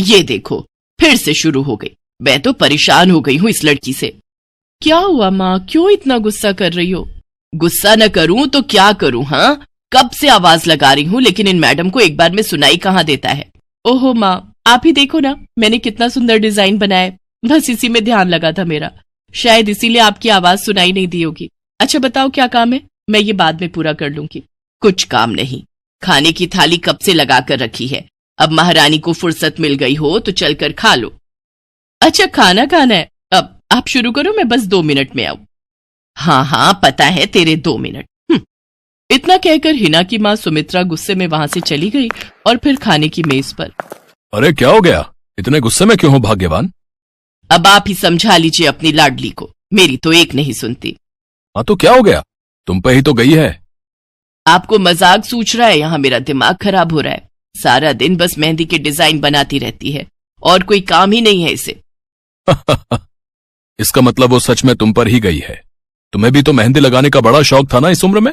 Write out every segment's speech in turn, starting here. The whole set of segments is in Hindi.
ये देखो, फिर से शुरू हो गई। मैं तो परेशान हो गई हूँ इस लड़की से। क्या हुआ माँ, क्यों इतना गुस्सा कर रही हो? गुस्सा न करूं तो क्या करूं? हाँ, कब से आवाज लगा रही हूँ, लेकिन इन मैडम को एक बार में सुनाई कहाँ देता है। ओहो माँ, आप ही देखो ना, मैंने कितना सुंदर डिजाइन बनाया, बस इसी में ध्यान लगा था मेरा, शायद इसीलिए आपकी आवाज सुनाई नहीं दी होगी। अच्छा बताओ क्या काम है, मैं ये बाद में पूरा कर लूंगी। कुछ काम नहीं, खाने की थाली कब से लगा कर रखी है, अब महारानी को फुर्सत मिल गई हो तो चलकर खा लो। अच्छा खाना खाना है, अब आप शुरू करो, मैं बस 2 मिनट में आऊं। हाँ हाँ पता है तेरे 2 मिनट। इतना कहकर हिना की माँ सुमित्रा गुस्से में वहां से चली गई और फिर खाने की मेज पर। अरे क्या हो गया, इतने गुस्से में क्यों हो भाग्यवान? अब आप ही समझा लीजिए अपनी लाडली को, मेरी तो एक नहीं सुनती। हाँ तो क्या हो गया, तुम पे ही तो गई है। आपको मजाक सूझ रहा है? यहाँ मेरा दिमाग खराब हो रहा है, सारा दिन बस मेहंदी के डिजाइन बनाती रहती है और कोई काम ही नहीं है इसे। इसका मतलब वो सच में तुम पर ही गई है। तुम्हें भी तो मेहंदी लगाने का बड़ा शौक था ना इस उम्र में?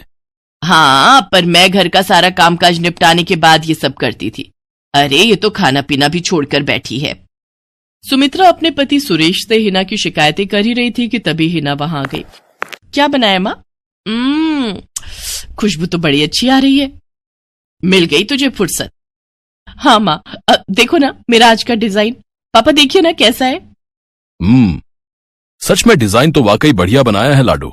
हाँ, पर मैं घर का सारा कामकाज निपटाने के बाद ये सब करती थी। अरे ये तो खाना पीना भी छोड़कर बैठी है। सुमित्रा अपने पति सुरेश से हिना की शिकायतें कर ही रही थी कि तभी हिना वहां आ गई। क्या बनाया माँ? खुशबू तो बड़ी अच्छी आ रही है। मिल गई तुझे फुर्सत? हाँ माँ, देखो ना मेरा आज का डिजाइन, पापा देखिए ना कैसा है। सच में डिजाइन तो वाकई बढ़िया बनाया है लाडू।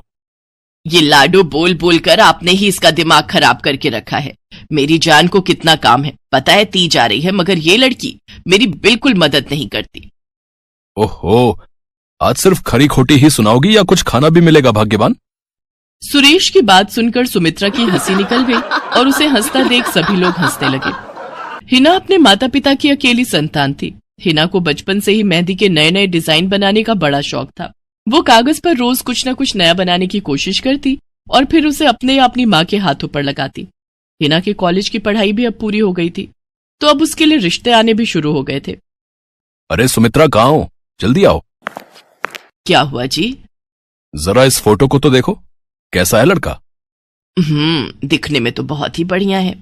ये लाडू बोल बोल कर आपने ही इसका दिमाग खराब करके रखा है। मेरी जान को कितना काम है पता है, ती जा रही है, मगर ये लड़की मेरी बिल्कुल मदद नहीं करती। ओहो, आज सिर्फ खरी खोटी ही सुनाओगी या कुछ खाना भी मिलेगा भाग्यवान? सुरेश की बात सुनकर सुमित्रा की हंसी निकल गई और उसे हंसता देख सभी लोग हंसने लगे। हिना अपने माता पिता की अकेली संतान थी। हिना को बचपन से ही मेहंदी के नए नए डिजाइन बनाने का बड़ा शौक था। वो कागज पर रोज कुछ न कुछ नया बनाने की कोशिश करती और फिर उसे अपने या अपनी माँ के हाथों पर लगाती। हिना के कॉलेज की पढ़ाई भी अब पूरी हो गई थी, तो अब उसके लिए रिश्ते आने भी शुरू हो गए थे। अरे सुमित्रा कहाँ हो, जल्दी आओ। क्या हुआ जी? जरा इस फोटो को तो देखो, कैसा है लड़का? दिखने में तो बहुत ही बढ़िया है।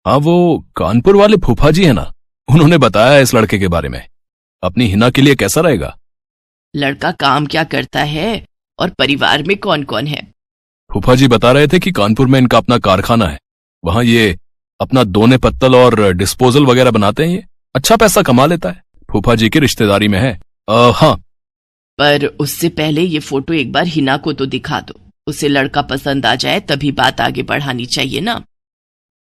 हाँ, वो कानपुर वाले फूफा जी है ना, उन्होंने बताया इस लड़के के बारे में। अपनी हिना के लिए कैसा रहेगा? लड़का काम क्या करता है और परिवार में कौन कौन है? फूफा जी बता रहे थे कि कानपुर में इनका अपना कारखाना है, वहां ये अपना दोने पत्तल और डिस्पोजल वगैरह बनाते हैं। ये अच्छा पैसा कमा लेता है, फूफा जी की रिश्तेदारी में है। हाँ, पर उससे पहले ये फोटो एक बार हिना को तो दिखा दो, उसे लड़का पसंद आ जाए तभी बात आगे बढ़ानी चाहिए ना।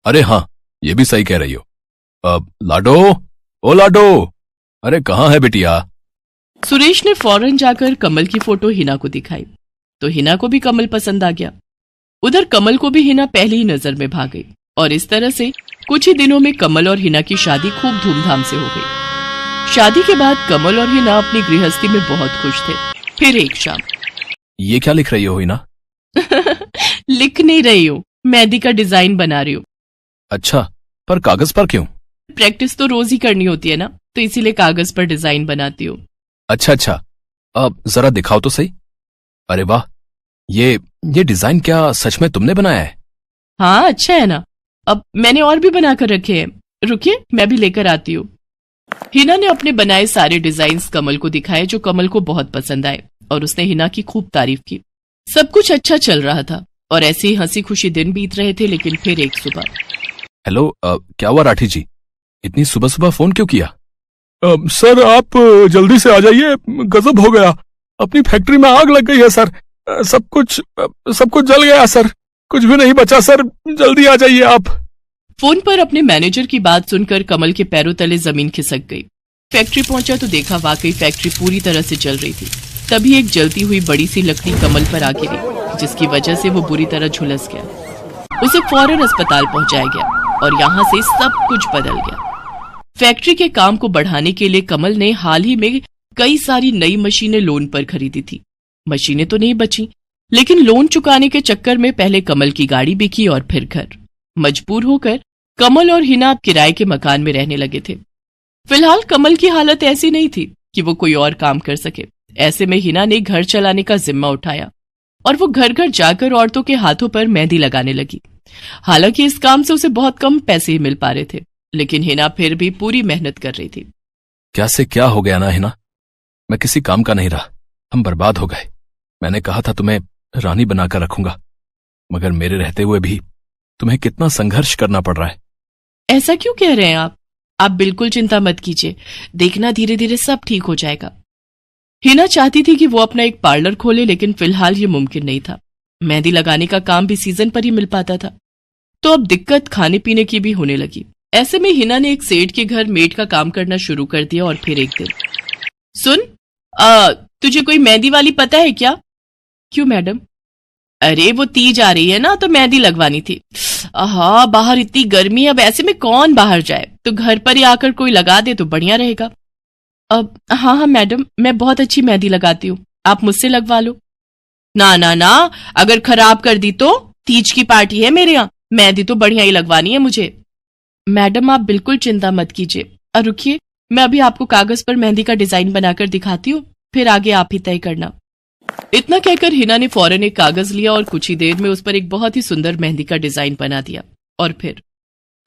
अरे हाँ, ये भी सही कह रही हो। लाडो, ओ लाडो, अरे कहाँ है बिटिया? सुरेश ने फौरन जाकर कमल की फोटो हिना को दिखाई तो हिना को भी कमल पसंद आ गया। उधर कमल को भी हिना पहली ही नजर में भाग गई और इस तरह से कुछ ही दिनों में कमल और हिना की शादी खूब धूमधाम से हो गई। शादी के बाद कमल और हिना अपनी गृहस्थी में बहुत खुश थे। फिर एक शाम। ये क्या लिख रही हो हिना? लिख नहीं रही हूँ, मेहंदी का डिजाइन बना रही हूँ। अच्छा, पर कागज पर क्यों? प्रैक्टिस तो रोज ही करनी होती है ना, तो इसीलिए कागज पर डिजाइन बनाती हूँ। अच्छा, अब जरा दिखाओ तो सही। अरे वाह, ये डिजाइन क्या सच में तुमने बनाया है? हाँ अच्छा है ना, अब मैंने और भी बनाकर रखे हैं, रुकिए मैं भी लेकर आती हूँ। हिना ने अपने बनाए सारे डिजाइन्स कमल को दिखाए, जो कमल को बहुत पसंद आए और उसने हिना की खूब तारीफ की। सब कुछ अच्छा चल रहा था और ऐसे ही हंसी खुशी दिन बीत रहे थे। लेकिन फिर एक सुबह। हेलो, क्या हुआ राठी जी, इतनी सुबह सुबह फोन क्यों किया? सर आप जल्दी से आ जाइए, गजब हो गया, अपनी फैक्ट्री में आग लग गई है सर, सब कुछ जल गया सर, कुछ भी नहीं बचा सर, जल्दी आ जाइए आप। फोन पर अपने मैनेजर की बात सुनकर कमल के पैरों तले जमीन खिसक गई। फैक्ट्री पहुंचा तो देखा वाकई फैक्ट्री पूरी तरह से जल रही थी। तभी एक जलती हुई बड़ी सी लकड़ी कमल पर आ गिरी, जिसकी वजह से वो बुरी तरह झुलस गया। उसे फौरन अस्पताल पहुंचाया गया और यहाँ से सब कुछ बदल गया। फैक्ट्री के काम को बढ़ाने के लिए कमल ने हाल ही में कई सारी नई मशीनें लोन पर खरीदी थी। मशीनें तो नहीं बची, लेकिन लोन चुकाने के चक्कर में पहले कमल की गाड़ी बिकी और फिर घर। मजबूर होकर कमल और हिना अब किराए के मकान में रहने लगे थे। फिलहाल कमल की हालत ऐसी नहीं थी कि वो कोई और काम कर सके। ऐसे में हिना ने घर चलाने का जिम्मा उठाया और वो घर घर जाकर औरतों के हाथों पर मेहंदी लगाने लगी। हालांकि इस काम से उसे बहुत कम पैसे ही मिल पा रहे थे, लेकिन हिना फिर भी पूरी मेहनत कर रही थी। क्या से क्या हो गया ना हिना, मैं किसी काम का नहीं रहा, हम बर्बाद हो गए। मैंने कहा था तुम्हें रानी बनाकर रखूंगा, मगर मेरे रहते हुए भी तुम्हें कितना संघर्ष करना पड़ रहा है। ऐसा क्यों कह रहे हैं आप बिल्कुल चिंता मत कीजिए, देखना धीरे धीरे सब ठीक हो जाएगा। हिना चाहती थी कि वो अपना एक पार्लर खोले, लेकिन फिलहाल ये मुमकिन नहीं था। मेहंदी लगाने का काम भी सीजन पर ही मिल पाता था, तो अब दिक्कत खाने पीने की भी होने लगी। ऐसे में हिना ने एक सेठ के घर मेड का काम करना शुरू कर दिया। और फिर एक दिन, सुन, तुझे कोई मेहंदी वाली पता है क्या? क्यों मैडम? अरे वो तीज आ रही है ना, तो मेहंदी लगवानी थी। हाँ, बाहर इतनी गर्मी है, अब ऐसे में कौन बाहर जाए, तो घर पर ही आकर कोई लगा दे तो बढ़िया रहेगा। अब हाँ मैडम, मैं बहुत अच्छी मेहंदी लगाती हूँ, आप मुझसे लगवा लो। ना ना ना, अगर खराब कर दी तो? तीज की पार्टी है मेरे यहाँ, मेहंदी तो बढ़िया ही लगवानी है मुझे। मैडम आप बिल्कुल चिंता मत कीजिए, और रुकिए, मैं अभी आपको कागज पर मेहंदी का डिजाइन बनाकर दिखाती हूँ, फिर आगे आप ही तय करना। इतना कहकर हिना ने फौरन एक कागज लिया और कुछ ही देर में उस पर एक बहुत ही सुंदर मेहंदी का डिजाइन बना दिया। और फिर,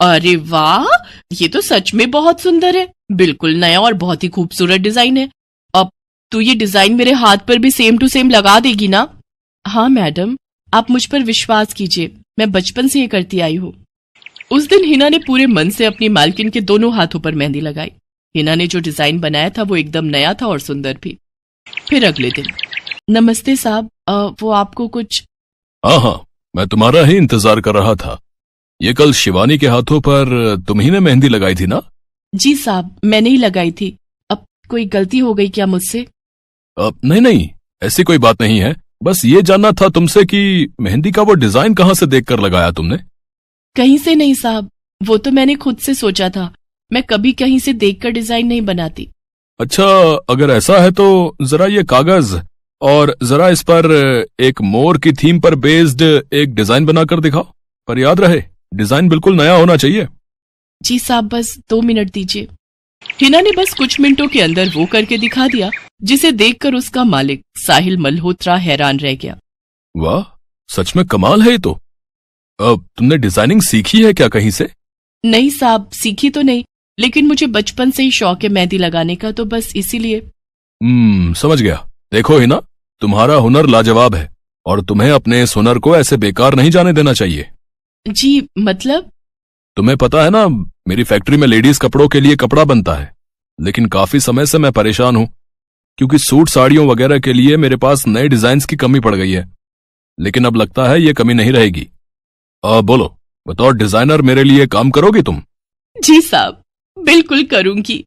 अरे वाह, ये तो सच में बहुत सुंदर है, बिल्कुल नया और बहुत ही खूबसूरत डिजाइन है। अब तू ये डिजाइन मेरे हाथ पर भी सेम टू सेम लगा देगी ना? हाँ मैडम, आप मुझ पर विश्वास कीजिए, मैं बचपन से ये करती आई हूँ। उस दिन हिना ने पूरे मन से अपनी मालकिन के दोनों हाथों पर मेहंदी लगाई। हिना ने जो डिजाइन बनाया था वो एकदम नया था और सुंदर भी। फिर अगले दिन, नमस्ते साहब, वो आपको कुछ? हाँ, मैं तुम्हारा ही इंतजार कर रहा था। ये कल शिवानी के हाथों पर तुम ही ने मेहंदी लगाई थी ना? जी साहब, मैंने ही लगाई थी। अब कोई गलती हो गई क्या मुझसे? नहीं, ऐसी कोई बात नहीं है, बस ये जानना था तुमसे कि मेहंदी का वो डिजाइन कहाँ से देखकर लगाया तुमने? कहीं से नहीं साहब, वो तो मैंने खुद से सोचा था, मैं कभी कहीं से देखकर डिजाइन नहीं बनाती। अच्छा, अगर ऐसा है तो जरा ये कागज और जरा इस पर एक मोर की थीम पर बेस्ड एक डिजाइन बनाकर दिखाओ, पर याद रहे डिजाइन बिल्कुल नया होना चाहिए। जी साहब, बस 2 मिनट दीजिए। हिना ने बस कुछ मिनटों के अंदर वो करके दिखा दिया, जिसे देखकर उसका मालिक साहिल मल्होत्रा हैरान रह गया। वाह, सच में कमाल है ये तो। अब तुमने डिजाइनिंग सीखी है क्या कहीं से? नहीं साहब, सीखी तो नहीं, लेकिन मुझे बचपन से ही शौक है मेहंदी लगाने का, तो बस इसीलिए। समझ गया। देखो हिना, तुम्हारा हुनर लाजवाब है और तुम्हें अपने इस हुनर को ऐसे बेकार नहीं जाने देना चाहिए। जी मतलब? तुम्हें पता है ना, मेरी फैक्ट्री में लेडीज कपड़ों के लिए कपड़ा बनता है, लेकिन काफी समय से मैं परेशान हूं, क्योंकि सूट साड़ियों वगैरह के लिए मेरे पास नए डिजाइन की कमी पड़ गई है। लेकिन अब लगता है ये कमी नहीं रहेगी। बोलो, बतौर डिजाइनर मेरे लिए काम करोगी तुम? जी साहब, बिल्कुल करूंगी।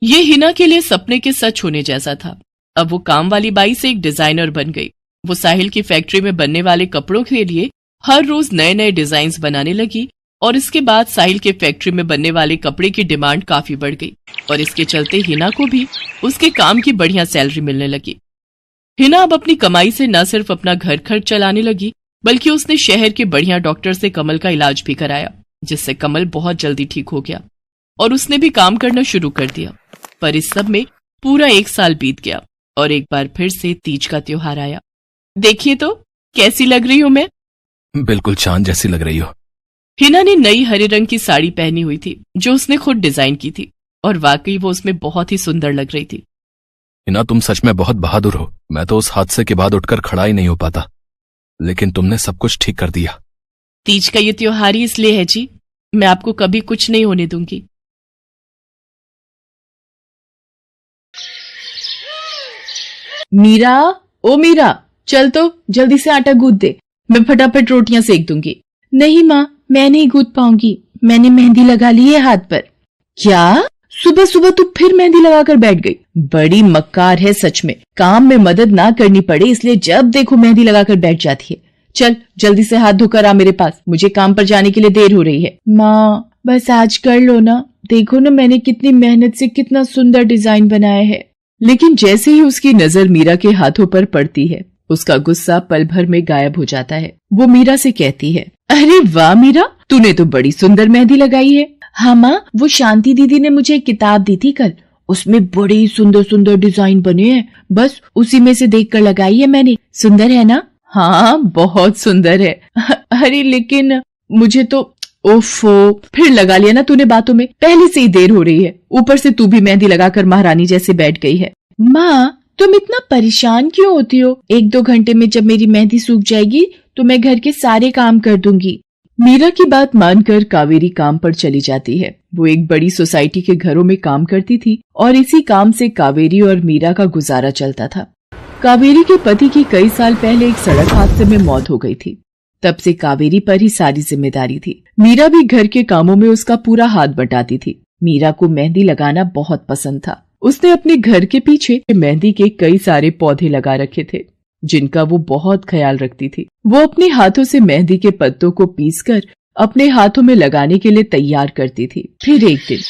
ये हिना के लिए सपने के सच होने जैसा था। अब वो काम वाली बाई से एक डिजाइनर बन गई। वो साहिल की फैक्ट्री में बनने वाले कपड़ों के लिए हर रोज नए नए डिजाइन बनाने लगी, और इसके बाद साहिल के फैक्ट्री में बनने वाले कपड़े की डिमांड काफी बढ़ गई, और इसके चलते हिना को भी उसके काम की बढ़िया सैलरी मिलने लगी। हिना अब अपनी कमाई से न सिर्फ अपना घर खर्च चलाने लगी, बल्कि उसने शहर के बढ़िया डॉक्टर से कमल का इलाज भी कराया, जिससे कमल बहुत जल्दी ठीक हो गया और उसने भी काम करना शुरू कर दिया। पर इस सब में पूरा 1 साल बीत गया और एक बार फिर से तीज का त्योहार आया। देखिए तो कैसी लग रही हूं मैं? बिल्कुल चांद जैसी लग रही हो। हिना ने नई हरे रंग की साड़ी पहनी हुई थी, जो उसने खुद डिजाइन की थी, और वाकई वो उसमें बहुत ही सुंदर लग रही थी। हिना, तुम सच में बहुत बहादुर हो। मैं तो उस हादसे के बाद उठकर खड़ा ही नहीं हो पाता, लेकिन तुमने सब कुछ ठीक कर दिया। तीज का ये त्योहार ही इसलिए है जी, मैं आपको कभी कुछ नहीं होने दूंगी। मीरा, ओ मीरा, चल तो जल्दी से आटा गूंथ दे, मैं फटाफट रोटियां सेक दूंगी। नहीं माँ, मैं नहीं गूंथ पाऊंगी, मैंने मेहंदी लगा ली है हाथ पर। क्या? सुबह सुबह तू फिर मेहंदी लगाकर बैठ गई? बड़ी मक्कार है सच में, काम में मदद ना करनी पड़े इसलिए जब देखो मेहंदी लगाकर बैठ जाती है। चल जल्दी से हाथ धोकर आ मेरे पास, मुझे काम पर जाने के लिए देर हो रही है। माँ बस आज कर लो ना, देखो ना मैंने कितनी मेहनत से कितना सुंदर डिजाइन बनाया है। लेकिन जैसे ही उसकी नजर मीरा के हाथों पर पड़ती है, उसका गुस्सा पल भर में गायब हो जाता है। वो मीरा से कहती है, अरे वाह मीरा, तूने तो बड़ी सुंदर मेहंदी लगाई है। हाँ माँ, वो शांति दीदी ने मुझे एक किताब दी थी कल, उसमें बड़े सुंदर सुंदर डिजाइन बने हैं, बस उसी में से देखकर लगाई है मैंने। सुंदर है ना? हाँ बहुत सुंदर है। अरे लेकिन मुझे तो ओफो, फिर लगा लिया ना तूने बातों में। पहले से ही देर हो रही है, ऊपर से तू भी मेहंदी लगाकर महारानी जैसे बैठ गई है। माँ, तुम इतना परेशान क्यों होती हो? 1-2 घंटे में जब मेरी मेहंदी सूख जाएगी तो मैं घर के सारे काम कर दूंगी। मीरा की बात मानकर कावेरी काम पर चली जाती है। वो एक बड़ी सोसाइटी के घरों में काम करती थी और इसी काम से कावेरी और मीरा का गुजारा चलता था। कावेरी के पति की कई साल पहले एक सड़क हादसे में मौत हो गई थी। तब से कावेरी पर ही सारी जिम्मेदारी थी। मीरा भी घर के कामों में उसका पूरा हाथ बटाती थी। मीरा को मेहंदी लगाना बहुत पसंद था। उसने अपने घर के पीछे मेहंदी के कई सारे पौधे लगा रखे थे, जिनका वो बहुत ख्याल रखती थी। वो अपने हाथों से मेहंदी के पत्तों को पीसकर अपने हाथों में लगाने के लिए तैयार करती थी। फिर एक दिन,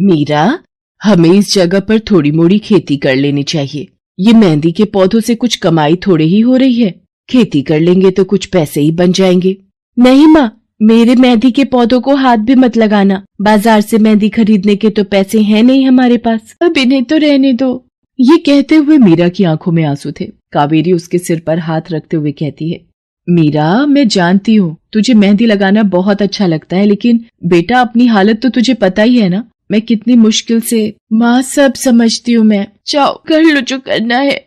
मीरा, हमें इस जगह पर थोड़ी मोड़ी खेती कर लेनी चाहिए। ये मेहंदी के पौधों से कुछ कमाई थोड़ी ही हो रही है। खेती कर लेंगे तो कुछ पैसे ही बन जाएंगे। नहीं माँ, मेरे मेहंदी के पौधों को हाथ भी मत लगाना। बाजार से मेहंदी खरीदने के तो पैसे हैं नहीं हमारे पास। अब इन्हें तो रहने दो। ये कहते हुए मीरा की आंखों में आंसू थे। कावेरी उसके सिर पर हाथ रखते हुए कहती है, मीरा, मैं जानती हूँ तुझे मेहंदी लगाना बहुत अच्छा लगता है, लेकिन बेटा अपनी हालत तो तुझे पता ही है ना। मैं कितनी मुश्किल से। माँ, सब समझती हूँ मैं। जाओ, कर लो जो करना है।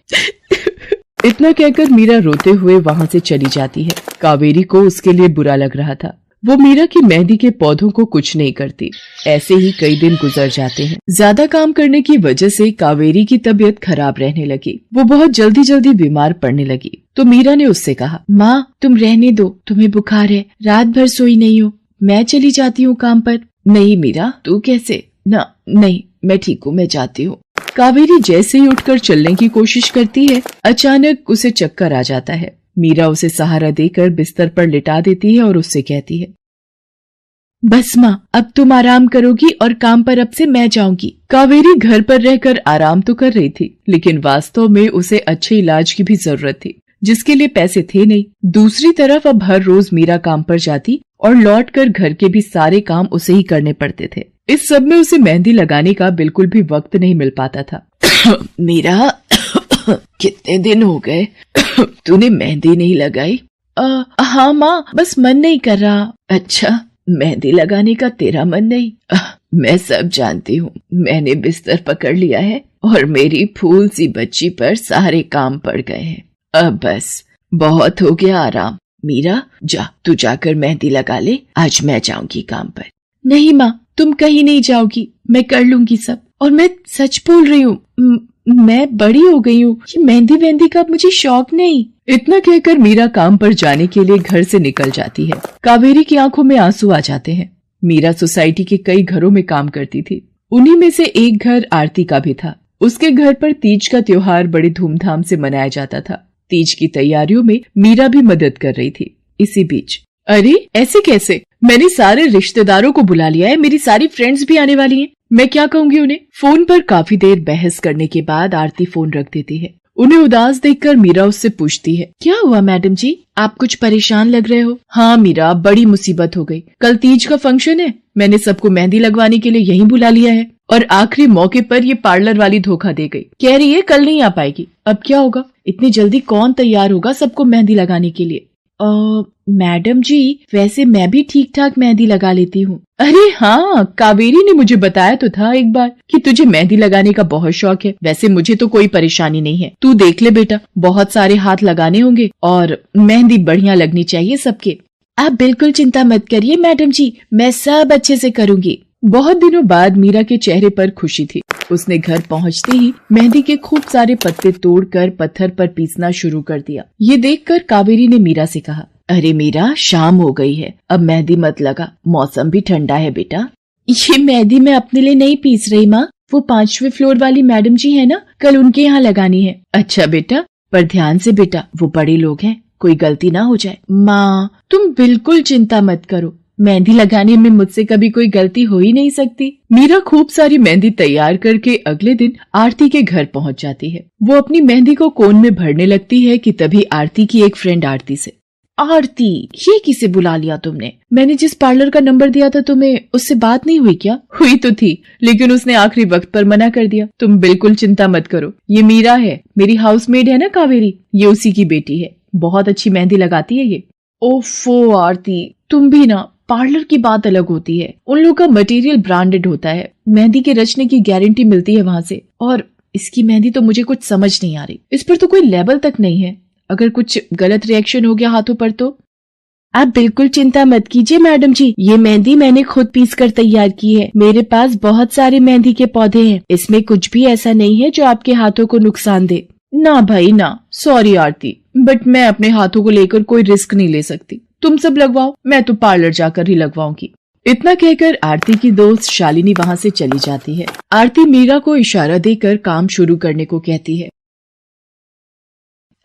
इतना कहकर मीरा रोते हुए वहाँ से चली जाती है। कावेरी को उसके लिए बुरा लग रहा था। वो मीरा की मेहंदी के पौधों को कुछ नहीं करती। ऐसे ही कई दिन गुजर जाते हैं। ज्यादा काम करने की वजह से कावेरी की तबीयत खराब रहने लगी। वो बहुत जल्दी जल्दी बीमार पड़ने लगी। तो मीरा ने उससे कहा, माँ, तुम रहने दो, तुम्हें बुखार है, रात भर सोई नहीं हो, मैं चली जाती हूँ काम पर। नहीं मीरा, तू कैसे? ना, नहीं, मैं ठीक हूँ, मैं जाती हूँ। कावेरी जैसे ही उठकर चलने की कोशिश करती है, अचानक उसे चक्कर आ जाता है। मीरा उसे सहारा देकर बिस्तर पर लिटा देती है और उससे कहती है, बस माँ, अब तुम आराम करोगी और काम पर अब से मैं जाऊंगी। कावेरी घर पर रहकर आराम तो कर रही थी, लेकिन वास्तव में उसे अच्छे इलाज की भी जरूरत थी, जिसके लिए पैसे थे नहीं। दूसरी तरफ अब हर रोज मीरा काम पर जाती और लौटकर घर के भी सारे काम उसे ही करने पड़ते थे। इस सब में उसे मेहंदी लगाने का बिल्कुल भी वक्त नहीं मिल पाता था। मीरा, कितने दिन हो गए तूने मेहंदी नहीं लगाई? हाँ माँ, बस मन नहीं कर रहा। अच्छा, मेहंदी लगाने का तेरा मन नहीं? मैं सब जानती हूँ। मैंने बिस्तर पकड़ लिया है और मेरी फूल सी बच्ची पर सारे काम पड़ गए हैं। अब बस बहुत हो गया आराम। मीरा, जा, तू जाकर मेहंदी लगा ले, आज मैं जाऊंगी काम पर। नहीं माँ, तुम कहीं नहीं जाओगी, मैं कर लूंगी सब। और मैं सच बोल रही हूँ, मैं बड़ी हो गई हूँ, ये मेहंदी वेहंदी का मुझे शौक नहीं। इतना कहकर मीरा काम पर जाने के लिए घर से निकल जाती है। कावेरी की आंखों में आंसू आ जाते हैं। मीरा सोसाइटी के कई घरों में काम करती थी। उन्हीं में से एक घर आरती का भी था। उसके घर पर तीज का त्योहार बड़ी धूमधाम से मनाया जाता था। तीज की तैयारियों में मीरा भी मदद कर रही थी। इसी बीच, अरे ऐसे कैसे? मैंने सारे रिश्तेदारों को बुला लिया है, मेरी सारी फ्रेंड्स भी आने वाली हैं। मैं क्या कहूँगी उन्हें? फोन पर काफी देर बहस करने के बाद आरती फोन रख देती है। उन्हें उदास देखकर मीरा उससे पूछती है, क्या हुआ मैडम जी, आप कुछ परेशान लग रहे हो? हाँ मीरा, बड़ी मुसीबत हो गई। कल तीज का फंक्शन है, मैंने सबको मेहंदी लगवाने के लिए यहीं बुला लिया है और आखिरी मौके पर ये पार्लर वाली धोखा दे गई। कह रही है कल नहीं आ पाएगी। अब क्या होगा? इतनी जल्दी कौन तैयार होगा सबको मेहंदी लगाने के लिए? मैडम जी, वैसे मैं भी ठीक ठाक मेहंदी लगा लेती हूँ। अरे हाँ, कावेरी ने मुझे बताया तो था एक बार कि तुझे मेहंदी लगाने का बहुत शौक है। वैसे मुझे तो कोई परेशानी नहीं है। तू देख ले बेटा, बहुत सारे हाथ लगाने होंगे और मेहंदी बढ़िया लगनी चाहिए सबके। आप बिल्कुल चिंता मत करिए मैडम जी, मैं सब अच्छे से करूँगी। बहुत दिनों बाद मीरा के चेहरे पर खुशी थी। उसने घर पहुंचते ही मेहंदी के खूब सारे पत्ते तोड़कर पत्थर पर पीसना शुरू कर दिया। ये देखकर कावेरी ने मीरा से कहा, अरे मीरा, शाम हो गई है, अब मेहंदी मत लगा, मौसम भी ठंडा है बेटा। ये मेहंदी मैं अपने लिए नहीं पीस रही माँ, वो 5वें फ्लोर वाली मैडम जी है ना, कल उनके यहाँ लगानी है। अच्छा बेटा, पर ध्यान से बेटा, वो बड़े लोग हैं, कोई गलती ना हो जाए। माँ, तुम बिल्कुल चिंता मत करो, मेहंदी लगाने में मुझसे कभी कोई गलती हो ही नहीं सकती। मीरा खूब सारी मेहंदी तैयार करके अगले दिन आरती के घर पहुंच जाती है। वो अपनी मेहंदी को कोन में भरने लगती है कि तभी आरती की एक फ्रेंड आरती से, आरती, ये किसे बुला लिया तुमने? मैंने जिस पार्लर का नंबर दिया था तुम्हें, उससे बात नहीं हुई क्या? हुई तो थी, लेकिन उसने आखिरी वक्त पर मना कर दिया। तुम बिल्कुल चिंता मत करो, ये मीरा है, मेरी हाउसमेड है ना कावेरी, ये उसी की बेटी है, बहुत अच्छी मेहंदी लगाती है ये। ओफो आरती, तुम भी ना, पार्लर की बात अलग होती है, उन लोगों का मटेरियल ब्रांडेड होता है, मेहंदी के रचने की गारंटी मिलती है वहां से। और इसकी मेहंदी तो मुझे कुछ समझ नहीं आ रही, इस पर तो कोई लेबल तक नहीं है। अगर कुछ गलत रिएक्शन हो गया हाथों पर तो। आप बिल्कुल चिंता मत कीजिए मैडम जी, ये मेहंदी मैंने खुद पीस कर तैयार की है। मेरे पास बहुत सारे मेहंदी के पौधे हैं, इसमें कुछ भी ऐसा नहीं है जो आपके हाथों को नुकसान दे। ना भाई ना, सॉरी आरती, बट मैं अपने हाथों को लेकर कोई रिस्क नहीं ले सकती। तुम सब लगवाओ, मैं तो पार्लर जाकर ही लगवाऊंगी। इतना कहकर आरती की दोस्त शालिनी वहाँ से चली जाती है। आरती मीरा को इशारा देकर काम शुरू करने को कहती है।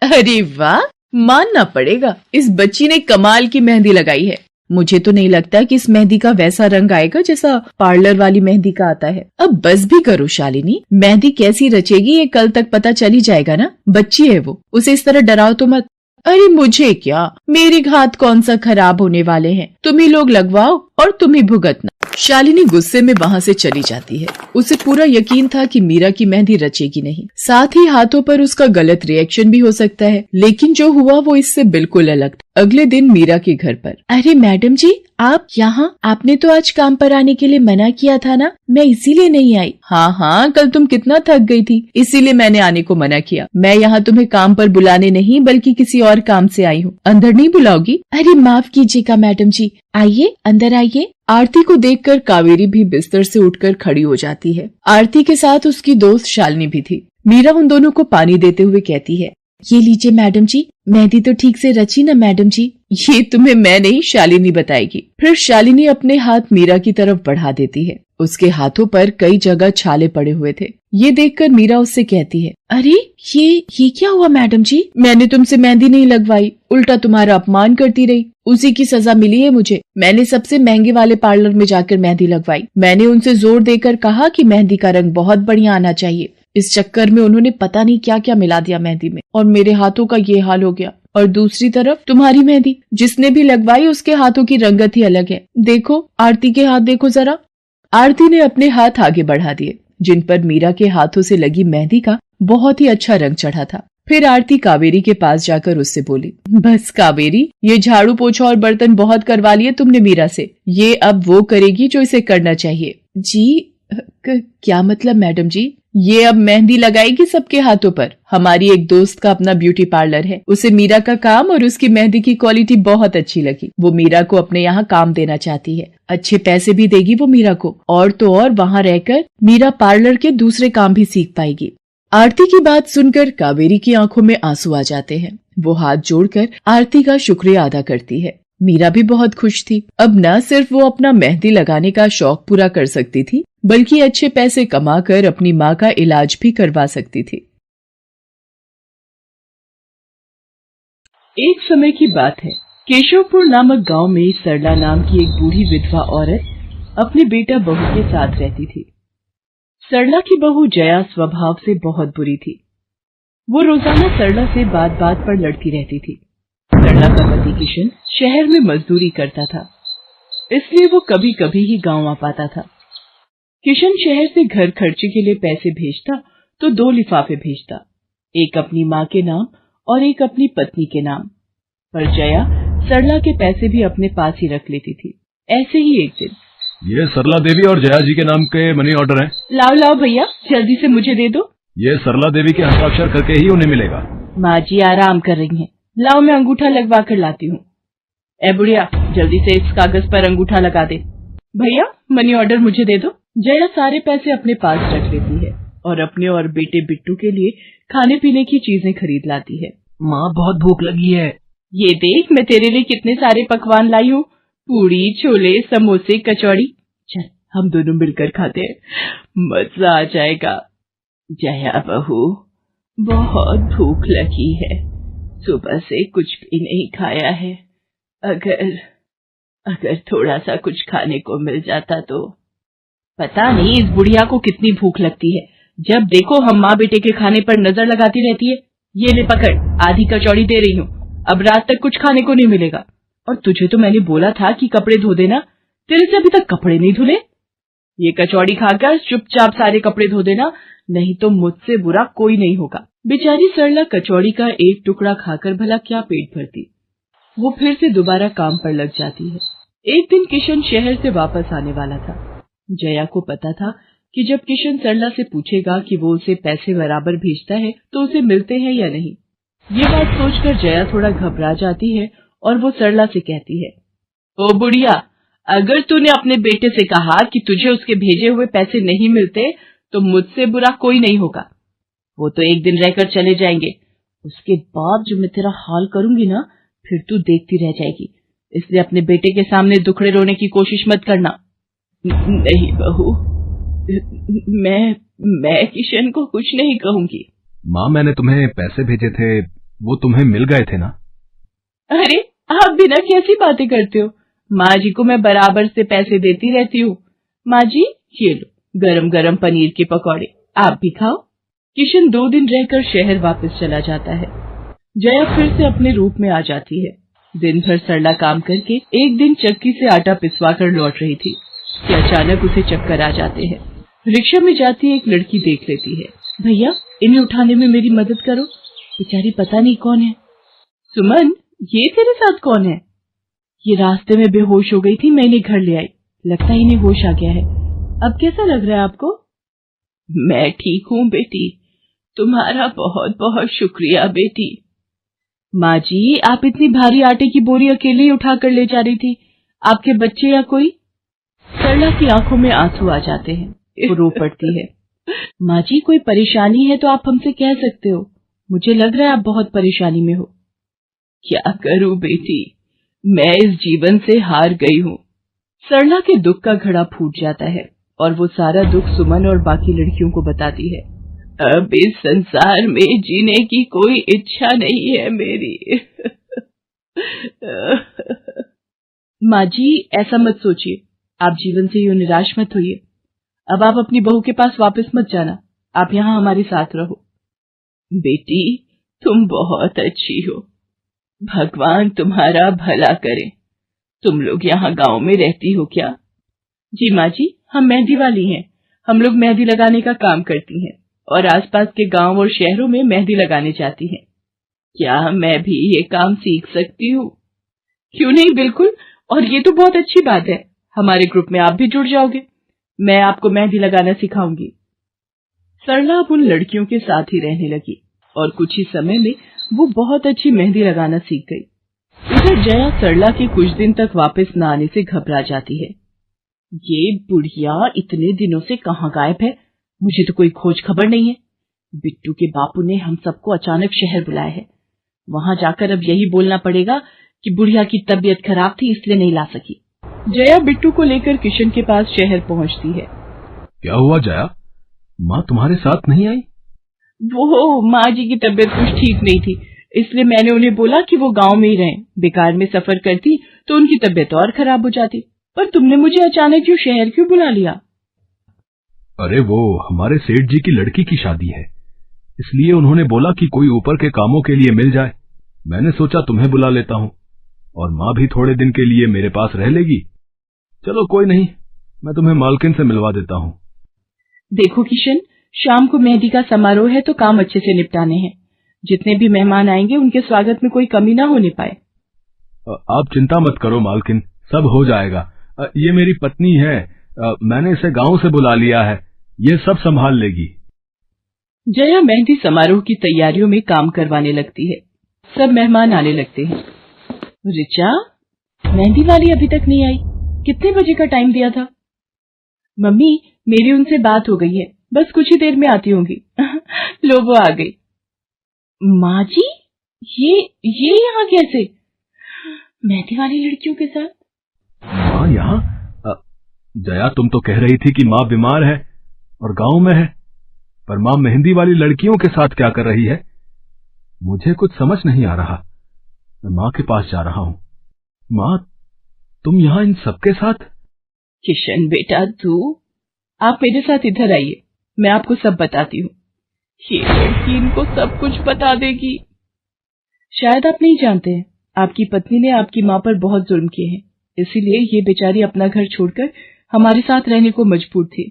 अरे वाह, मानना पड़ेगा, इस बच्ची ने कमाल की मेहंदी लगाई है। मुझे तो नहीं लगता कि इस मेहंदी का वैसा रंग आएगा जैसा पार्लर वाली मेहंदी का आता है। अब बस भी करो शालिनी, मेहंदी कैसी रचेगी ये कल तक पता चल ही जाएगा ना। बच्ची है वो, उसे इस तरह डराओ तो मत। अरे मुझे क्या, मेरे हाथ कौन सा खराब होने वाले हैं, तुम ही लोग लगवाओ और तुम ही भुगतना। शालिनी गुस्से में वहाँ से चली जाती है। उसे पूरा यकीन था कि मीरा की मेहंदी रचेगी नहीं, साथ ही हाथों पर उसका गलत रिएक्शन भी हो सकता है, लेकिन जो हुआ वो इससे बिल्कुल अलग था। अगले दिन मीरा के घर पर। अरे मैडम जी, आप यहाँ? आपने तो आज काम पर आने के लिए मना किया था ना, मैं इसीलिए नहीं आई। हाँ, कल तुम कितना थक गई थी, इसीलिए मैंने आने को मना किया। मैं यहाँ तुम्हें काम पर बुलाने नहीं बल्कि किसी और काम से आई हूँ। अंदर नहीं बुलाओगी? अरे माफ कीजिएगा मैडम जी, आइए अंदर आइए। आरती को देखकर कावेरी भी बिस्तर से उठकर खड़ी हो जाती है। आरती के साथ उसकी दोस्त शालिनी भी थी। मीरा उन दोनों को पानी देते हुए कहती है, ये लीजिए मैडम जी, मेहंदी तो ठीक से रची ना मैडम जी? ये तुम्हें मैं नहीं शालिनी बताएगी। फिर शालिनी अपने हाथ मीरा की तरफ बढ़ा देती है। उसके हाथों पर कई जगह छाले पड़े हुए थे। ये देखकर मीरा उससे कहती है, अरे ये क्या हुआ मैडम जी? मैंने तुमसे मेहंदी नहीं लगवाई, उल्टा तुम्हारा अपमान करती रही, उसी की सजा मिली है मुझे। मैंने सबसे महंगे वाले पार्लर में जाकर मेहंदी लगवाई। मैंने उनसे जोर देकर कहा कि मेहंदी का रंग बहुत बढ़िया आना चाहिए। इस चक्कर में उन्होंने पता नहीं क्या क्या मिला दिया मेहंदी में, और मेरे हाथों का ये हाल हो गया। और दूसरी तरफ तुम्हारी मेहंदी, जिसने भी लगवाई उसके हाथों की रंगत ही अलग है। देखो आरती के हाथ देखो जरा। आरती ने अपने हाथ आगे बढ़ा दिए, जिन पर मीरा के हाथों से लगी मेहंदी का बहुत ही अच्छा रंग चढ़ा था। फिर आरती कावेरी के पास जाकर उससे बोली, बस कावेरी, ये झाड़ू पोछा और बर्तन बहुत करवा लिए तुमने मीरा से, ये अब वो करेगी जो इसे करना चाहिए। जी क्या मतलब मैडम जी? ये अब मेहंदी लगाएगी सबके हाथों पर। हमारी एक दोस्त का अपना ब्यूटी पार्लर है, उसे मीरा का काम और उसकी मेहंदी की क्वालिटी बहुत अच्छी लगी। वो मीरा को अपने यहाँ काम देना चाहती है, अच्छे पैसे भी देगी वो मीरा को, और तो और वहाँ रहकर मीरा पार्लर के दूसरे काम भी सीख पाएगी। आरती की बात सुनकर कावेरी की आंखों में आंसू आ जाते हैं। वो हाथ जोड़कर आरती का शुक्रिया अदा करती है। मीरा भी बहुत खुश थी। अब न सिर्फ वो अपना मेहंदी लगाने का शौक पूरा कर सकती थी, बल्कि अच्छे पैसे कमाकर अपनी माँ का इलाज भी करवा सकती थी। एक समय की बात है, केशवपुर नामक गांव में सरला नाम की एक बूढ़ी विधवा औरत अपने बेटा बहू के साथ रहती थी। सरला की बहू जया स्वभाव से बहुत बुरी थी। वो रोजाना सरला से बात बात पर लड़ती रहती थी। सरला का पति किशन शहर में मजदूरी करता था, इसलिए वो कभी कभी ही गांव आ पाता था। किशन शहर से घर खर्चे के लिए पैसे भेजता तो 2 लिफाफे भेजता, एक अपनी माँ के नाम और एक अपनी पत्नी के नाम। पर जया सरला के पैसे भी अपने पास ही रख लेती थी। ऐसे ही एक दिन, ये सरला देवी और जया जी के नाम के मनी ऑर्डर हैं। लाओ भैया, जल्दी से मुझे दे दो। ये सरला देवी के हस्ताक्षर करके ही उन्हें मिलेगा। माँ जी आराम कर रही हैं, लाओ मैं अंगूठा लगवा कर लाती हूँ। ए बुढ़िया, जल्दी से इस कागज पर अंगूठा लगा दे। भैया मनी ऑर्डर मुझे दे दो। जया सारे पैसे अपने पास रख लेती है और अपने और बेटे बिट्टू के लिए खाने पीने की चीजें खरीद लाती है। माँ बहुत भूख लगी है। ये देख मैं तेरे लिए कितने सारे पकवान लाई हूँ, पूड़ी, छोले, समोसे, कचौड़ी। चल हम दोनों मिलकर खाते हैं, मजा आ जाएगा। जया बहू, बहुत भूख लगी है, सुबह से कुछ भी नहीं खाया है। अगर थोड़ा सा कुछ खाने को मिल जाता तो। पता नहीं इस बुढ़िया को कितनी भूख लगती है, जब देखो हम माँ बेटे के खाने पर नजर लगाती रहती है। ये ले पकड़, आधी कचौड़ी दे रही हूँ, अब रात तक कुछ खाने को नहीं मिलेगा। और तुझे तो मैंने बोला था कि कपड़े धो देना, तेरे से अभी तक कपड़े नहीं धुले। ये कचौड़ी खाकर चुपचाप सारे कपड़े धो देना, नहीं तो मुझसे बुरा कोई नहीं होगा। बेचारी सरला कचौड़ी का एक टुकड़ा खाकर भला क्या पेट भरती। वो फिर से दोबारा काम पर लग जाती है। एक दिन किशन शहर से वापस आने वाला था। जया को पता था कि जब किशन सरला से पूछेगा कि वो उसे पैसे बराबर भेजता है तो उसे मिलते हैं या नहीं। ये बात सोचकर जया थोड़ा घबरा जाती है और वो सरला से कहती है, ओ बुढ़िया, अगर तूने अपने बेटे से कहा कि तुझे उसके भेजे हुए पैसे नहीं मिलते तो मुझसे बुरा कोई नहीं होगा। वो तो एक दिन रहकर चले जाएंगे, उसके बाद जो मैं तेरा हाल करूंगी ना, फिर तू देखती रह जाएगी। इसलिए अपने बेटे के सामने दुखड़े रोने की कोशिश मत करना। नहीं बहू, मैं किशन को कुछ नहीं कहूंगी। माँ, मैंने तुम्हें पैसे भेजे थे, वो तुम्हें मिल गए थे ना? अरे आप बिना कैसी बातें करते हो? माँ जी को मैं बराबर से पैसे देती रहती हूँ। माँ जी, ये लो गरम गरम पनीर के पकौड़े, आप भी खाओ। किशन 2 दिन रहकर शहर वापस चला जाता है। जया फिर से अपने रूप में आ जाती है। दिन भर सरला काम करके एक दिन चक्की से आटा पिसवा कर लौट रही थी कि अचानक उसे चक्कर आ जाते हैं। रिक्शा में जाती एक लड़की देख लेती है। भैया, इन्हें उठाने में मेरी मदद करो, बेचारी पता नहीं कौन है। सुमन, ये तेरे साथ कौन है? ये रास्ते में बेहोश हो गई थी, मैं इन्हें घर ले आई, लगता है इन्हें होश आ गया है। अब कैसा लग रहा है आपको? मैं ठीक हूँ बेटी, तुम्हारा बहुत बहुत शुक्रिया बेटी। माँ जी, आप इतनी भारी आटे की बोरी अकेले ही उठा कर ले जा रही थी, आपके बच्चे या कोई? सरला की आंखों में आंसू आ जाते हैं, वो रो पड़ती है। माँ जी, कोई परेशानी है तो आप हमसे कह सकते हो, मुझे लग रहा है आप बहुत परेशानी में हो। क्या करूं बेटी, मैं इस जीवन से हार गई हूँ। सरला के दुख का घड़ा फूट जाता है और वो सारा दुख सुमन और बाकी लड़कियों को बताती है। अब इस संसार में जीने की कोई इच्छा नहीं है मेरी। माँ जी, ऐसा मत सोचिए, आप जीवन से यूं निराश मत होइए। अब आप अपनी बहू के पास वापस मत जाना, आप यहाँ हमारे साथ रहो। बेटी, तुम बहुत अच्छी हो, भगवान तुम्हारा भला करे। तुम लोग यहाँ गांव में रहती हो क्या? जी माँ जी, हम मेहंदी वाली हैं। हम लोग मेहंदी लगाने का काम करती हैं और आसपास के गांव और शहरों में मेहंदी लगाने जाती हैं। क्या मैं भी ये काम सीख सकती हूँ? क्यों नहीं, बिल्कुल, और ये तो बहुत अच्छी बात है। हमारे ग्रुप में आप भी जुड़ जाओगे, मैं आपको मेहंदी लगाना सिखाऊंगी। सरला अब उन लड़कियों के साथ ही रहने लगी और कुछ ही समय में वो बहुत अच्छी मेहंदी लगाना सीख गई। इधर जया सरला के कुछ दिन तक वापस न आने से घबरा जाती है। ये बुढ़िया इतने दिनों से कहाँ गायब है, मुझे तो कोई खोज खबर नहीं है। बिट्टू के बापू ने हम सबको अचानक शहर बुलाया है, वहां जाकर अब यही बोलना पड़ेगा कि बुढ़िया की तबीयत खराब थी इसलिए नहीं ला सकी। जया बिट्टू को लेकर किशन के पास शहर पहुंचती है। क्या हुआ जया, माँ तुम्हारे साथ नहीं आई? वो माँ जी की तबीयत कुछ ठीक नहीं थी, इसलिए मैंने उन्हें बोला कि वो गांव में ही रहें। बेकार में सफर करती तो उनकी तबीयत और खराब हो जाती। पर तुमने मुझे अचानक क्यों शहर क्यों बुला लिया? अरे वो हमारे सेठ जी की लड़की की शादी है, इसलिए उन्होंने बोला कि कोई ऊपर के कामों के लिए मिल जाए। मैंने सोचा तुम्हें बुला लेता हूँ, और माँ भी थोड़े दिन के लिए मेरे पास रह लेगी। चलो कोई नहीं, मैं तुम्हें मालकिन से मिलवा देता हूँ। देखो किशन, शाम को मेहंदी का समारोह है तो काम अच्छे से निपटाने हैं। जितने भी मेहमान आएंगे उनके स्वागत में कोई कमी ना होने पाए। आप चिंता मत करो मालकिन, सब हो जाएगा। ये मेरी पत्नी है, मैंने इसे गांव से बुला लिया है, ये सब संभाल लेगी। जया मेहंदी समारोह की तैयारियों में काम करवाने लगती है। सब मेहमान आने लगते हैं। रिचा, मेहंदी वाली अभी तक नहीं आई, कितने बजे का टाइम दिया था? मम्मी, मेरी उनसे बात हो गई है, बस कुछ ही देर में आती होंगी। लो वो आ गई। माँ जी, ये यहाँ कैसे? मेहंदी वाली लड़कियों के साथ? माँ यहाँ? जया, तुम तो कह रही थी कि माँ बीमार है और गांव में है, पर माँ मेहंदी वाली लड़कियों के साथ क्या कर रही है? मुझे कुछ समझ नहीं आ रहा। मैं माँ के पास जा रहा हूँ। माँ, तुम यहाँ इन सबके साथ? किशन बेटा, आप मेरे साथ इधर आइए, मैं आपको सब बताती हूँ। ये लड़की इनको सब कुछ बता देगी। शायद आप नहीं जानते हैं, आपकी पत्नी ने आपकी माँ पर बहुत जुल्म किए हैं, इसीलिए ये बेचारी अपना घर छोड़कर हमारे साथ रहने को मजबूर थी।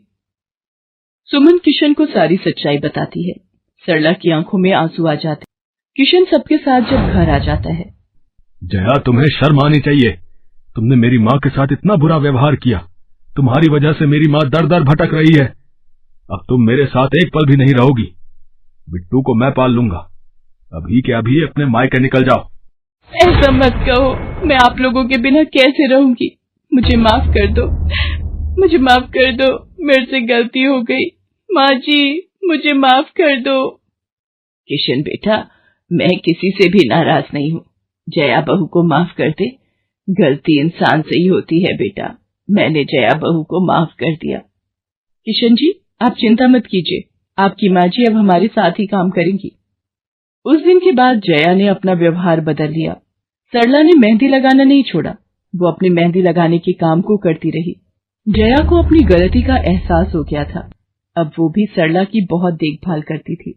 सुमन किशन को सारी सच्चाई बताती है। सरला की आंखों में आंसू आ जाते। किशन सबके साथ जब घर आ जाता है। जया, तुम्हें शर्म आनी चाहिए, तुमने मेरी माँ के साथ इतना बुरा व्यवहार किया। तुम्हारी वजह से मेरी माँ दर दर भटक रही है। अब तुम मेरे साथ एक पल भी नहीं रहोगी। बिट्टू को मैं पाल लूंगा। अभी के अभी अपने मायके निकल जाओ। ऐसा मत कहो, मैं आप लोगों के बिना कैसे रहूंगी। मुझे माफ कर दो, मुझे माफ कर दो, मेरे से गलती हो गई। माँ जी मुझे माफ कर दो। किशन बेटा, मैं किसी से भी नाराज नहीं हूँ। जया बहू को माफ कर दे। गलती इंसान से ही होती है बेटा। मैंने जया बहू को माफ कर दिया। किशन जी आप चिंता मत कीजिए, आपकी माँ जी अब हमारे साथ ही काम करेंगी। उस दिन के बाद जया ने अपना व्यवहार बदल लिया। सरला ने मेहंदी लगाना नहीं छोड़ा। वो अपनी मेहंदी लगाने के काम को करती रही। जया को अपनी गलती का एहसास हो गया था। अब वो भी सरला की बहुत देखभाल करती थी।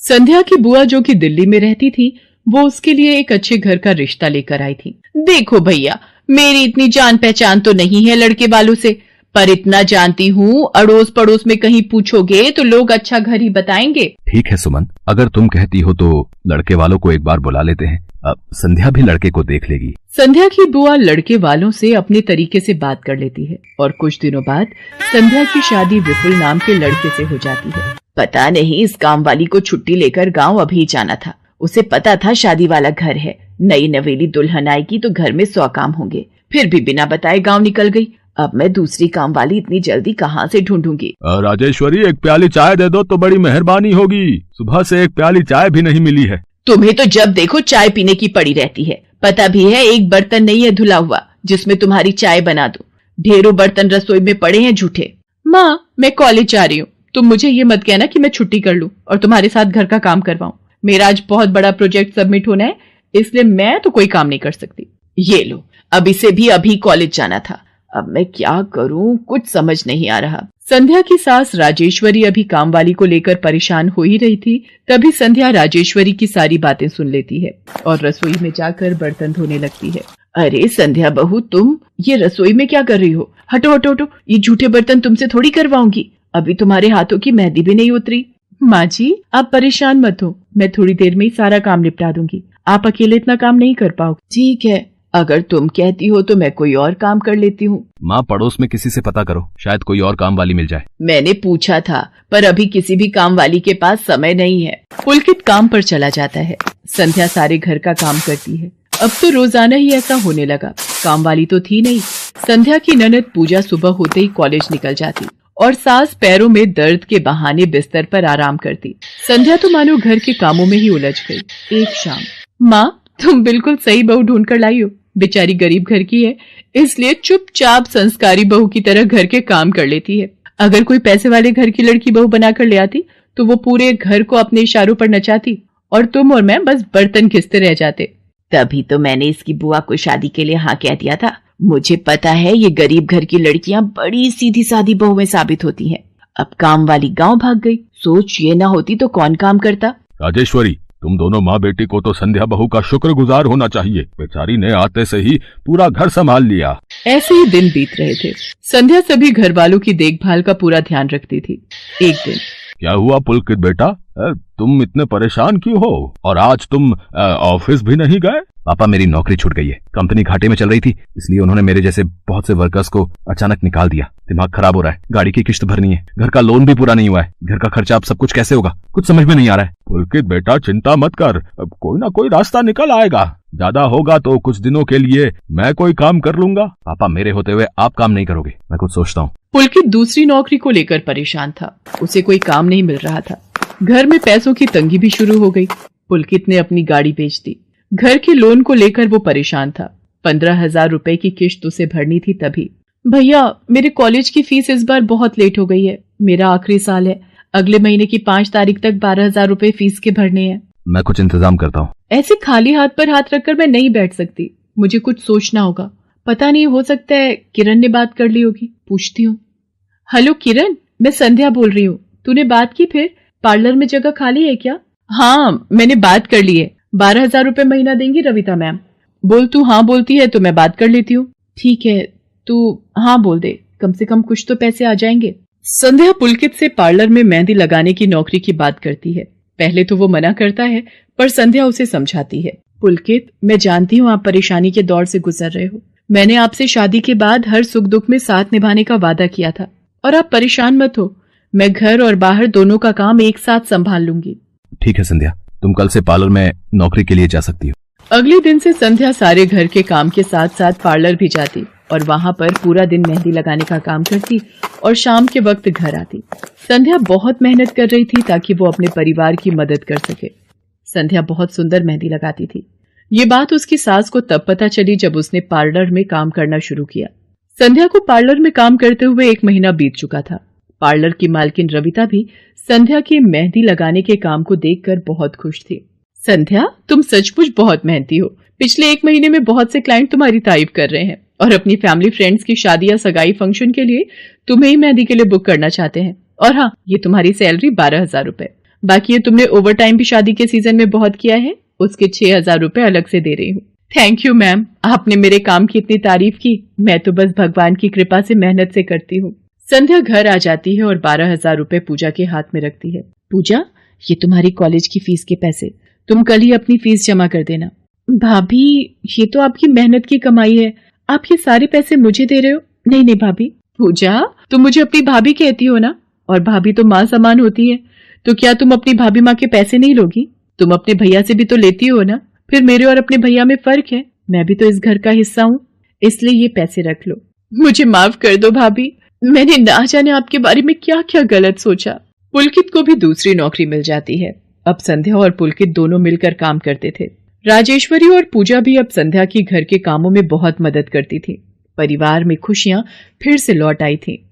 संध्या की बुआ जो कि दिल्ली में रहती थी, वो उसके लिए एक अच्छे घर का रिश्ता लेकर आई थी। देखो भैया, मेरी इतनी जान पहचान तो नहीं है लड़के वालों से, पर इतना जानती हूँ अड़ोस पड़ोस में कहीं पूछोगे तो लोग अच्छा घर ही बताएंगे। ठीक है सुमन, अगर तुम कहती हो तो लड़के वालों को एक बार बुला लेते हैं। अब संध्या भी लड़के को देख लेगी। संध्या की बुआ लड़के वालों से अपने तरीके से बात कर लेती है और कुछ दिनों बाद संध्या की शादी विपुल नाम के लड़के से हो जाती है। पता नहीं इस काम वाली को छुट्टी लेकर गांव अभी जाना था। उसे पता था शादी वाला घर है, नई नवेली दुल्हन आएगी तो घर में 100 काम होंगे, फिर भी बिना बताए गांव निकल गई। अब मैं दूसरी काम वाली इतनी जल्दी कहाँ से ढूंढूंगी। राजेश्वरी, एक प्याली चाय दे दो तो बड़ी मेहरबानी होगी। सुबह से एक प्याली चाय भी नहीं मिली है। तुम्हें तो जब देखो चाय पीने की पड़ी रहती है। पता भी है एक बर्तन नहीं है धुला हुआ जिसमें तुम्हारी चाय बना दूं। ढेरों बर्तन रसोई में पड़े हैं झूठे। माँ मैं कॉलेज जा रही हूँ, तुम मुझे ये मत कहना कि मैं छुट्टी कर लूं और तुम्हारे साथ घर का काम करवाऊं। मेरा आज बहुत बड़ा प्रोजेक्ट सबमिट होना है, इसलिए मैं तो कोई काम नहीं कर सकती। ये लो, अब इसे भी अभी कॉलेज जाना था। अब मैं क्या करूं, कुछ समझ नहीं आ रहा। संध्या की सास राजेश्वरी अभी काम वाली को लेकर परेशान हो ही रही थी। तभी संध्या राजेश्वरी की सारी बातें सुन लेती है और रसोई में जाकर बर्तन धोने लगती है। अरे संध्या बहू, तुम ये रसोई में क्या कर रही हो? हटो हटो हटो, ये झूठे बर्तन तुमसे थोड़ी करवाऊंगी। अभी तुम्हारे हाथों की मेहंदी भी नहीं उतरी। माँ जी आप परेशान मत हो, मैं थोड़ी देर में ही सारा काम निपटा दूंगी। आप अकेले इतना काम नहीं कर पाओगे। ठीक है, अगर तुम कहती हो तो मैं कोई और काम कर लेती हूँ। माँ पड़ोस में किसी से पता करो, शायद कोई और काम वाली मिल जाए। मैंने पूछा था पर अभी किसी भी काम वाली के पास समय नहीं है। पुलकित काम पर चला जाता है। संध्या सारे घर का काम करती है। अब तो रोजाना ही ऐसा होने लगा। काम वाली तो थी नहीं। संध्या की ननद पूजा सुबह होते ही कॉलेज निकल जाती और सास पैरों में दर्द के बहाने बिस्तर पर आराम करती। संध्या तो मानो घर के कामों में ही उलझ गई। एक शाम, माँ तुम बिल्कुल सही बहू ढूंढ कर लाई हो। बेचारी गरीब घर की है, इसलिए चुपचाप संस्कारी बहू की तरह घर के काम कर लेती है। अगर कोई पैसे वाले घर की लड़की बहू बनाकर ले आती तो वो पूरे घर को अपने इशारों पर नचाती और तुम और मैं बस बर्तन घिसते रह जाते। तभी तो मैंने इसकी बुआ को शादी के लिए हाँ कह दिया था। मुझे पता है ये गरीब घर की लड़कियां बड़ी सीधी सादी बहुएं साबित होती हैं। अब काम वाली गांव भाग गई। सोच ये ना होती तो कौन काम करता। राजेश्वरी, तुम दोनों माँ बेटी को तो संध्या बहू का शुक्रगुजार होना चाहिए। बेचारी ने आते से ही पूरा घर संभाल लिया। ऐसे ही दिन बीत रहे थे। संध्या सभी घर वालों की देखभाल का पूरा ध्यान रखती थी। एक दिन, क्या हुआ पुलकित बेटा, तुम इतने परेशान क्यों हो? और आज तुम ऑफिस भी नहीं गए? पापा मेरी नौकरी छूट गई है। कंपनी घाटे में चल रही थी, इसलिए उन्होंने मेरे जैसे बहुत से वर्कर्स को अचानक निकाल दिया। दिमाग खराब हो रहा है, गाड़ी की किश्त भरनी है, घर का लोन भी पूरा नहीं हुआ है। घर का खर्चा अब सब कुछ कैसे होगा, कुछ समझ में नहीं आ रहा है। पुलकित बेटा चिंता मत कर, अब कोई ना कोई रास्ता निकल आएगा। ज्यादा होगा तो कुछ दिनों के लिए मैं कोई काम कर लूंगा। पापा मेरे होते हुए आप काम नहीं करोगे, मैं कुछ सोचता हूँ। पुलकित दूसरी नौकरी को लेकर परेशान था। उसे कोई काम नहीं मिल रहा था। घर में पैसों की तंगी भी शुरू हो गई। पुलकित ने अपनी गाड़ी बेच दी। घर के लोन को लेकर वो परेशान था। 15,000 रुपए की किश्त उसे भरनी थी। तभी, भैया मेरे कॉलेज की फीस इस बार बहुत लेट हो गई है। मेरा आखिरी साल है, अगले महीने की 5 तारीख तक 12,000 रुपए फीस के भरने हैं। मैं कुछ इंतजाम करता हूँ। ऐसे खाली हाथ पर हाथ रखकर मैं नहीं बैठ सकती, मुझे कुछ सोचना होगा। पता नहीं, हो सकता है किरण ने बात कर ली होगी, पूछती हूँ। हेलो किरण, मैं संध्या बोल रही हूँ। तूने बात की फिर? पार्लर में जगह खाली है क्या? हाँ मैंने बात कर ली है। 12,000 रुपए महीना देंगी रविता मैम। बोल, तू हाँ बोलती है तो मैं बात कर लेती हूँ। ठीक है, तू हाँ बोल दे, कम से कम कुछ तो पैसे आ जाएंगे। संध्या पुलकित से पार्लर में मेहंदी लगाने की नौकरी की बात करती है। पहले तो वो मना करता है, पर संध्या उसे समझाती है। पुलकित, मैं जानती हूँ आप परेशानी के दौर से गुजर रहे हो। मैंने आपसे शादी के बाद हर सुख दुख में साथ निभाने का वादा किया था और आप परेशान मत हो, मैं घर और बाहर दोनों का काम एक साथ संभाल लूंगी। ठीक है संध्या, तुम कल से पार्लर में नौकरी के लिए जा सकती हो। अगले दिन से संध्या सारे घर के काम के साथ साथ पार्लर भी जाती और वहां पर पूरा दिन मेहंदी लगाने का काम करती और शाम के वक्त घर आती। संध्या बहुत मेहनत कर रही थी ताकि वो अपने परिवार की मदद कर सके। संध्या बहुत सुंदर मेहंदी लगाती थी। ये बात उसकी सास को तब पता चली जब उसने पार्लर में काम करना शुरू किया। संध्या को पार्लर में काम करते हुए 1 महीना बीत चुका था। पार्लर की मालकिन रविता भी संध्या के मेहंदी लगाने के काम को देखकर बहुत खुश थी। संध्या, तुम सचमुच बहुत मेहनती हो। पिछले 1 महीने में बहुत से क्लाइंट तुम्हारी तारीफ कर रहे हैं और अपनी फैमिली फ्रेंड्स की शादी या सगाई फंक्शन के लिए तुम्हें ही मेहंदी के लिए बुक करना चाहते हैं। और हाँ, ये तुम्हारी सैलरी 12,000 रुपए। बाकी ये तुमने ओवर टाइम भी शादी के सीजन में बहुत किया है, उसके 6,000 रुपए अलग से दे रही हूँ। थैंक यू मैम, आपने मेरे काम की इतनी तारीफ की। मैं तो बस भगवान की कृपा से मेहनत से करती हूँ। संध्या घर आ जाती है और 12,000 रुपए पूजा के हाथ में रखती है। पूजा, ये तुम्हारी कॉलेज की फीस के पैसे, तुम कल ही अपनी फीस जमा कर देना। भाभी, ये तो आपकी मेहनत की कमाई है, आप ये सारे पैसे मुझे दे रहे हो? नहीं नहीं भाभी। पूजा, तुम मुझे अपनी भाभी कहती हो ना, और भाभी तो माँ समान होती है, तो क्या तुम अपनी भाभी माँ के पैसे नहीं लोगी? तुम अपने भैया से भी तो लेती हो ना। फिर मेरे और अपने भैया में फर्क है, मैं भी तो इस घर का हिस्सा हूँ, इसलिए ये पैसे रख लो। मुझे माफ कर दो भाभी, मैंने ना जाने आपके बारे में क्या क्या गलत सोचा। पुलकित को भी दूसरी नौकरी मिल जाती है। अब संध्या और पुलकित दोनों मिलकर काम करते थे। राजेश्वरी और पूजा भी अब संध्या की घर के कामों में बहुत मदद करती थी। परिवार में खुशियां फिर से लौट आई थी।